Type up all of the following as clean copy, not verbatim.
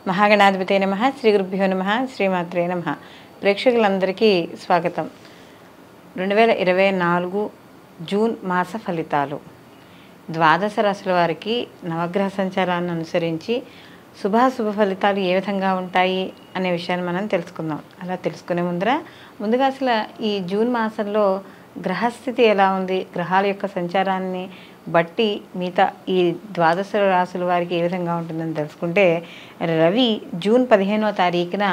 మహాగణాధిపతే నమః. శ్రీ గురుభ్యో నమః. శ్రీమాత్రే నమః. ప్రేక్షకులందరికీ స్వాగతం. 2024 జూన్ మాస ఫలితాలు. ద్వాదశ రాశుల వారికి నవగ్రహ సంచారాన్ని అనుసరించి శుభాశుభ ఫలితాలు ఏ విధంగా ఉంటాయి అనే విషయాన్ని మనం తెలుసుకుందాం. అలా తెలుసుకునే ముందుగా అసలు ఈ జూన్ మాసంలో గ్రహస్థితి ఎలా ఉంది, గ్రహాల యొక్క సంచారాన్ని బట్టి మిగతా ఈ ద్వాదశ రాశుల వారికి ఏ విధంగా ఉంటుందని తెలుసుకుంటే, రవి జూన్ 15వ తారీఖున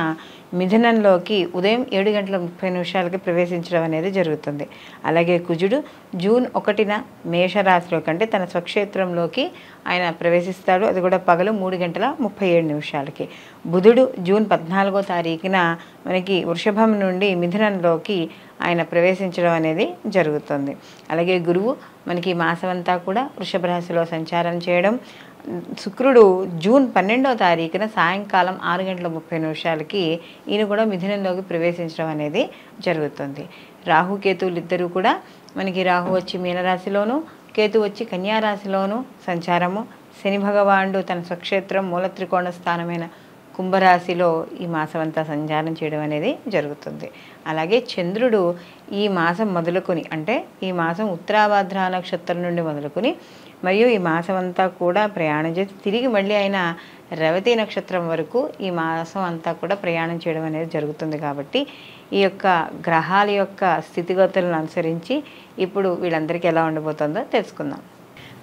మిథునంలోకి ఉదయం 7:30 ప్రవేశించడం అనేది జరుగుతుంది. అలాగే కుజుడు జూన్ 1న మేషరాశిలోకి అంటే తన స్వక్షేత్రంలోకి ఆయన ప్రవేశిస్తాడు. అది కూడా పగలు 3:37. బుధుడు జూన్ 14వ తారీఖున మనకి వృషభం నుండి మిథునంలోకి ఆయన ప్రవేశించడం అనేది జరుగుతుంది. అలాగే గురువు మనకి మాసం అంతా కూడా వృషభ రాశిలో సంచారం చేయడం. శుక్రుడు జూన్ 12వ తారీఖున సాయంకాలం 6:30 ఈయన కూడా మిథునంలోకి ప్రవేశించడం అనేది జరుగుతుంది. రాహుకేతువులు ఇద్దరూ కూడా మనకి రాహు వచ్చి మీనరాశిలోను, కేతు వచ్చి కన్యారాశిలోను సంచారము. శని భగవానుడు తన స్వక్షేత్రం మూల త్రికోణ స్థానమైన కుంభరాశిలో ఈ మాసం అంతా సంచారం చేయడం అనేది జరుగుతుంది. అలాగే చంద్రుడు ఈ మాసం మొదలుకొని అంటే ఈ మాసం ఉత్తరాభాద్ర నక్షత్రం నుండి మొదలుకొని మరియు ఈ మాసం అంతా కూడా ప్రయాణం చేసి తిరిగి మళ్ళీ ఆయన రేవతి నక్షత్రం వరకు ఈ మాసం అంతా కూడా ప్రయాణం చేయడం అనేది జరుగుతుంది. కాబట్టి ఈ యొక్క గ్రహాల యొక్క స్థితిగతులను అనుసరించి ఇప్పుడు వీళ్ళందరికీ ఎలా ఉండబోతుందో తెలుసుకుందాం.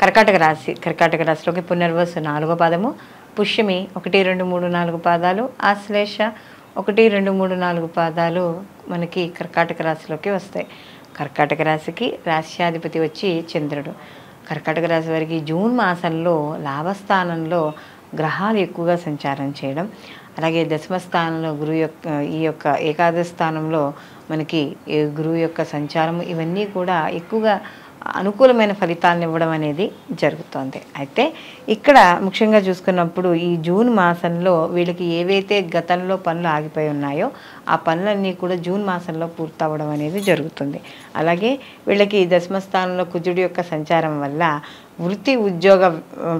కర్కాటక రాశిలోకి పునర్వసు 4వ పాదము, పుష్యమి 1, 2, 3, 4 పాదాలు, ఆశ్లేష 1, 2, 3, 4 పాదాలు మనకి కర్కాటక రాశిలోకి వస్తాయి. కర్కాటక రాశికి రాశ్యాధిపతి వచ్చి చంద్రుడు. కర్కాటక రాశి వారికి జూన్ మాసంలో లాభస్థానంలో గ్రహాలు ఎక్కువగా సంచారం చేయడం, అలాగే దశమ స్థానంలో ఈ యొక్క ఏకాదశ స్థానంలో మనకి గురువు యొక్క సంచారం, ఇవన్నీ కూడా ఎక్కువగా అనుకూలమైన ఫలితాలను ఇవ్వడం అనేది జరుగుతుంది. అయితే ఇక్కడ ముఖ్యంగా చూసుకున్నప్పుడు ఈ జూన్ మాసంలో వీళ్ళకి ఏవైతే గతంలో పనులు ఆగిపోయి ఉన్నాయో ఆ పనులన్నీ కూడా జూన్ మాసంలో పూర్తవడం అనేది జరుగుతుంది. అలాగే వీళ్ళకి దశమ స్థానంలో కుజుడి యొక్క సంచారం వల్ల వృత్తి ఉద్యోగ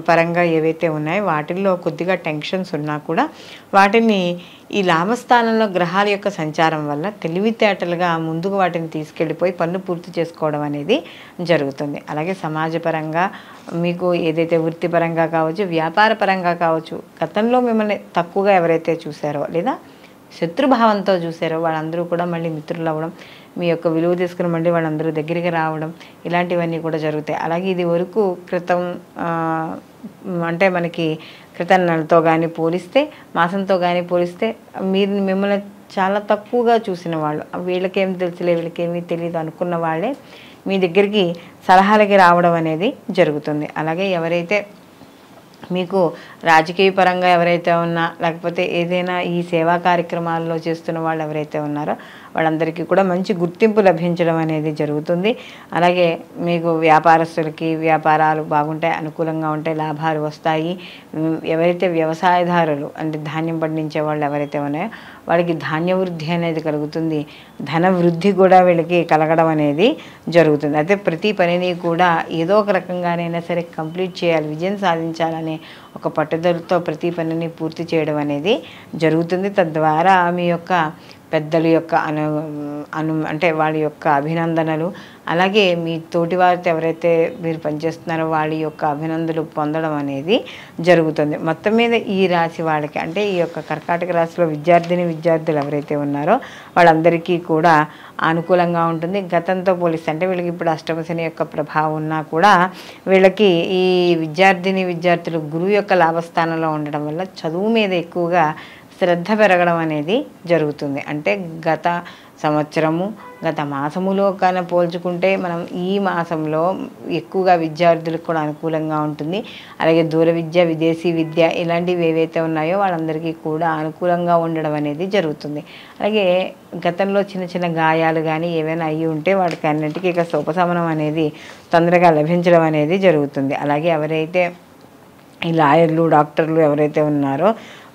పరంగా ఏవైతే ఉన్నాయో వాటిల్లో కొద్దిగా టెన్షన్స్ ఉన్నా కూడా వాటిని ఈ లాభస్థానంలో గ్రహాల యొక్క సంచారం వల్ల తెలివితేటలుగా ముందుకు వాటిని తీసుకెళ్ళిపోయి పనులు పూర్తి చేసుకోవడం అనేది జరుగుతుంది. అలాగే సమాజపరంగా మీకు ఏదైతే వృత్తిపరంగా కావచ్చు, వ్యాపార పరంగా కావచ్చు, గతంలో మిమ్మల్ని తక్కువగా ఎవరైతే చూసారో లేదా శత్రుభావంతో చూసారో వాళ్ళందరూ కూడా మళ్ళీ మిత్రులు అవ్వడం, మీ యొక్క విలువ తీసుకుని మళ్ళీ వాళ్ళందరూ దగ్గరికి రావడం, ఇలాంటివన్నీ కూడా జరుగుతాయి. అలాగే ఇది వరకు క్రితం అంటే మనకి క్రితం నెలతో కానీ పోలిస్తే, మాసంతో కానీ పోలిస్తే మిమ్మల్ని చాలా తక్కువగా చూసిన వాళ్ళు, వీళ్ళకేం తెలుసులే వీళ్ళకేమీ తెలియదు అనుకున్న వాళ్ళే మీ దగ్గరికి సలహాలకి రావడం అనేది జరుగుతుంది. అలాగే ఎవరైతే మీకు రాజకీయ పరంగా ఎవరైతే ఉన్నా లేకపోతే ఏదైనా ఈ సేవా కార్యక్రమాల్లో చేస్తున్న వాళ్ళు ఎవరైతే ఉన్నారో వాళ్ళందరికీ కూడా మంచి గుర్తింపు లభించడం అనేది జరుగుతుంది. అలాగే మీకు వ్యాపారస్తులకి వ్యాపారాలు బాగుంటాయి, అనుకూలంగా ఉంటాయి, లాభాలు వస్తాయి. ఎవరైతే వ్యవసాయదారులు అంటే ధాన్యం పండించే వాళ్ళు ఎవరైతే ఉన్నాయో వాళ్ళకి ధాన్య వృద్ధి అనేది కలుగుతుంది, ధన వృద్ధి కూడా వీళ్ళకి కలగడం అనేది జరుగుతుంది. అయితే ప్రతి పనిని కూడా ఏదో ఒక రకంగానైనా సరే కంప్లీట్ చేయాలి, విజయం సాధించాలనే ఒక పట్టుదలతో ప్రతి పనిని పూర్తి చేయడం అనేది జరుగుతుంది. తద్వారా మీ యొక్క పెద్దల యొక్క అంటే వాళ్ళ యొక్క అభినందనలు, అలాగే మీ తోటి వారితో ఎవరైతే మీరు పనిచేస్తున్నారో వాళ్ళ యొక్క అభినందనలు పొందడం అనేది జరుగుతుంది. మొత్తం మీద ఈ రాశి వాళ్ళకి అంటే ఈ యొక్క కర్కాటక రాశిలో విద్యార్థులు ఎవరైతే ఉన్నారో వాళ్ళందరికీ కూడా అనుకూలంగా ఉంటుంది. గతంతో పోలిస్తే అంటే వీళ్ళకి ఇప్పుడు అష్టమ శని యొక్క ప్రభావం ఉన్నా కూడా వీళ్ళకి ఈ విద్యార్థులు గురువు యొక్క లాభస్థానంలో ఉండడం వల్ల చదువు మీద ఎక్కువగా శ్రద్ధ పెరగడం అనేది జరుగుతుంది. అంటే గత సంవత్సరము గత మాసములో కన్నా పోల్చుకుంటే మనం ఈ మాసంలో ఎక్కువగా విద్యార్థులకు కూడా అనుకూలంగా ఉంటుంది. అలాగే దూర విద్య, విదేశీ విద్య ఇలాంటివి ఏవైతే ఉన్నాయో వాళ్ళందరికీ కూడా అనుకూలంగా ఉండడం అనేది జరుగుతుంది. అలాగే గతంలో చిన్న చిన్న గాయాలు కానీ ఏవైనా అయ్యి ఉంటే వాటికి అన్నింటికీ ఇక ఉపశమనం అనేది తొందరగా లభించడం అనేది జరుగుతుంది. అలాగే ఎవరైతే ఈ లాయర్లు, డాక్టర్లు ఎవరైతే ఉన్నారో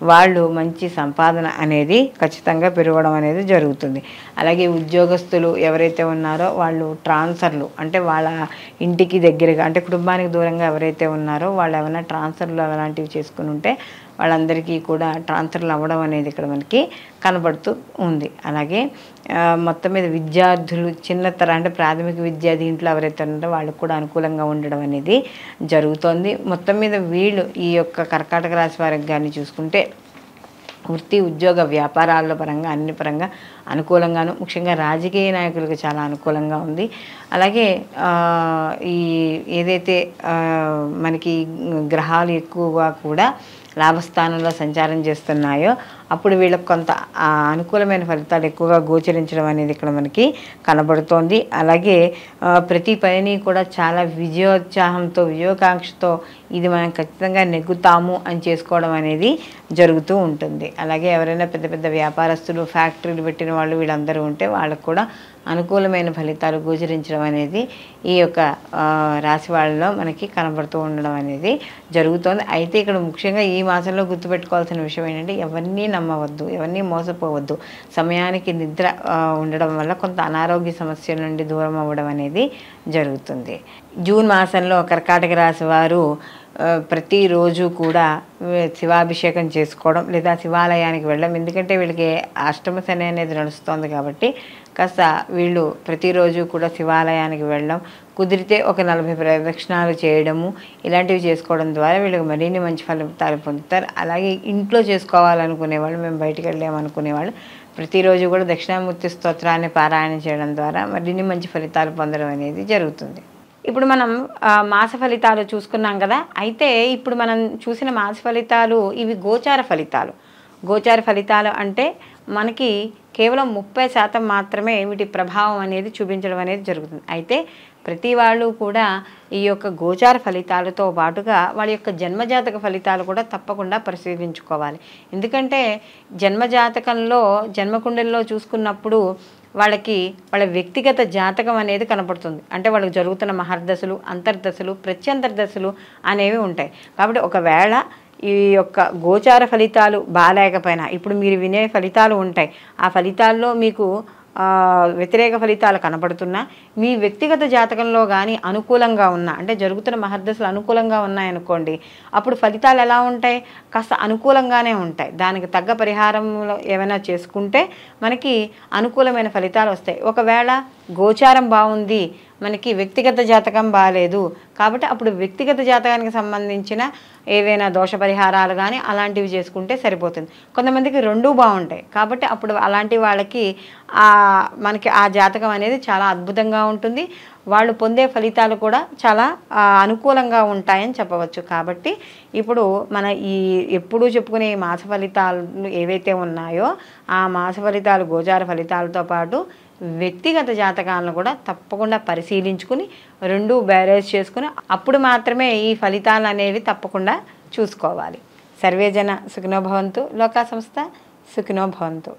వాళ్ళు మంచి సంపాదన అనేది ఖచ్చితంగా పెరగడం అనేది జరుగుతుంది. అలాగే ఉద్యోగస్తులు ఎవరైతే ఉన్నారో వాళ్ళు ట్రాన్స్ఫర్లు అంటే వాళ్ళ ఇంటికి దగ్గరగా అంటే కుటుంబానికి దూరంగా ఎవరైతే ఉన్నారో వాళ్ళు ఏమైనా ట్రాన్స్ఫర్లు అలాంటివి చేసుకుని ఉంటే వాళ్ళందరికీ కూడా ట్రాన్స్ఫర్లు అవ్వడం అనేది ఇక్కడ మనకి కనబడుతూ ఉంది. అలాగే మొత్తం మీద విద్యార్థులు చిన్నతర అంటే ప్రాథమిక విద్య దీంట్లో ఎవరైతే ఉన్నారో వాళ్ళకు కూడా అనుకూలంగా ఉండడం అనేది జరుగుతోంది. మొత్తం మీద వీళ్ళు ఈ యొక్క కర్కాటక రాశి వారికి కానీ చూసుకుంటే వృత్తి ఉద్యోగ వ్యాపారాల పరంగా అన్ని పరంగా అనుకూలంగాను, ముఖ్యంగా రాజకీయ నాయకులకు చాలా అనుకూలంగా ఉంది. అలాగే ఈ ఏదైతే మనకి గ్రహాలు ఎక్కువగా కూడా లాభస్థానంలో సంచారం చేస్తున్నాయో అప్పుడు వీళ్ళకి కొంత అనుకూలమైన ఫలితాలు ఎక్కువగా గోచరించడం అనేది ఇక్కడ మనకి కనబడుతోంది. అలాగే ప్రతి పనిని కూడా చాలా విజయోత్సాహంతో విజయోకాంక్షతో ఇది మనం ఖచ్చితంగా నెగ్గుతాము అని చేసుకోవడం అనేది జరుగుతూ ఉంటుంది. అలాగే ఎవరైనా పెద్ద పెద్ద వ్యాపారస్తులు ఫ్యాక్టరీలు పెట్టిన వాళ్ళు వీళ్ళందరూ ఉంటే వాళ్ళకు కూడా అనుకూలమైన ఫలితాలు గోచరించడం అనేది ఈ యొక్క రాశి వాళ్ళలో మనకి కనబడుతూ ఉండడం అనేది జరుగుతోంది. అయితే ఇక్కడ ముఖ్యంగా ఈ మాసంలో గుర్తుపెట్టుకోవాల్సిన విషయం ఏంటంటే ఎవరిని నమ్మవద్దు, ఎవరిని మోసపోవద్దు. సమయానికి నిద్ర ఉండడం వల్ల కొంత అనారోగ్య సమస్యల నుండి దూరం అవ్వడం అనేది జరుగుతుంది. జూన్ మాసంలో కర్కాటక రాశి వారు ప్రతిరోజు కూడా శివాభిషేకం చేసుకోవడం లేదా శివాలయానికి వెళ్ళడం, ఎందుకంటే వీళ్ళకి అష్టమ శని అనేది నడుస్తుంది కాబట్టి కాస్త వీళ్ళు ప్రతిరోజు కూడా శివాలయానికి వెళ్ళడం, కుదిరితే ఒక 40 ప్రదక్షిణాలు చేయడము ఇలాంటివి చేసుకోవడం ద్వారా వీళ్ళకి మరిన్ని మంచి ఫలితాలు పొందుతారు. అలాగే ఇంట్లో చేసుకోవాలనుకునేవాళ్ళు, మేము బయటికి వెళ్ళామనుకునేవాళ్ళు ప్రతిరోజు కూడా దక్షిణామూర్తి స్తోత్రాన్ని పారాయణ చేయడం ద్వారా మరిన్ని మంచి ఫలితాలు పొందడం అనేది జరుగుతుంది. ఇప్పుడు మనం మాస ఫలితాలు చూసుకున్నాం కదా. అయితే ఇప్పుడు మనం చూసిన మాస ఫలితాలు ఇవి గోచార ఫలితాలు. గోచార ఫలితాలు అంటే మనకి కేవలం 30% మాత్రమే వీటి ప్రభావం అనేది చూపించడం అనేది జరుగుతుంది. అయితే ప్రతి వాళ్ళు కూడా ఈ యొక్క గోచార ఫలితాలతో పాటుగా వాళ్ళ యొక్క జన్మజాతక ఫలితాలు కూడా తప్పకుండా పరిశీలించుకోవాలి. ఎందుకంటే జన్మజాతకంలో జన్మకుండలిలో చూసుకున్నప్పుడు వాళ్ళకి వాళ్ళ వ్యక్తిగత జాతకం అనేది కనపడుతుంది. అంటే వాళ్ళకి జరుగుతున్న మహర్దశలు, అంతర్దశలు, ప్రత్యంతర్దశలు అనేవి ఉంటాయి. కాబట్టి ఒకవేళ ఈ యొక్క గోచార ఫలితాలు బాలేకపోయినా ఇప్పుడు మీరు వినే ఫలితాలు ఉంటాయి. ఆ ఫలితాల్లో మీకు వ్యతిరేక ఫలితాలు కనపడుతున్నా మీ వ్యక్తిగత జాతకంలో కానీ అనుకూలంగా ఉన్నా, అంటే జరుగుతున్న మహర్దశలు అనుకూలంగా ఉన్నాయనుకోండి, అప్పుడు ఫలితాలు ఎలా ఉంటాయి? కాస్త అనుకూలంగానే ఉంటాయి. దానికి తగ్గ పరిహారంలో ఏమైనా చేసుకుంటే మనకి అనుకూలమైన ఫలితాలు వస్తాయి. ఒకవేళ గోచారం బాగుంది, మనకి వ్యక్తిగత జాతకం బాగాలేదు కాబట్టి అప్పుడు వ్యక్తిగత జాతకానికి సంబంధించిన ఏవైనా దోష పరిహారాలు కానీ అలాంటివి చేసుకుంటే సరిపోతుంది. కొంతమందికి రెండూ బాగుంటాయి కాబట్టి అప్పుడు అలాంటి వాళ్ళకి మనకి ఆ జాతకం అనేది చాలా అద్భుతంగా ఉంటుంది. వాళ్ళు పొందే ఫలితాలు కూడా చాలా అనుకూలంగా ఉంటాయని చెప్పవచ్చు. కాబట్టి ఇప్పుడు మన ఈ ఎప్పుడూ చెప్పుకునే ఈ మాస ఫలితాలు ఏవైతే ఉన్నాయో ఆ మాస ఫలితాలు గోచార ఫలితాలతో పాటు వ్యక్తిగత జాతకాలను కూడా తప్పకుండా పరిశీలించుకుని రెండు బ్యారేజ్ చేసుకుని అప్పుడు మాత్రమే ఈ ఫలితాలు అనేవి తప్పకుండా చూసుకోవాలి. సర్వేజన సుఖినో భవంతు, లోకా సంస్థ సుఖినో భవంతు.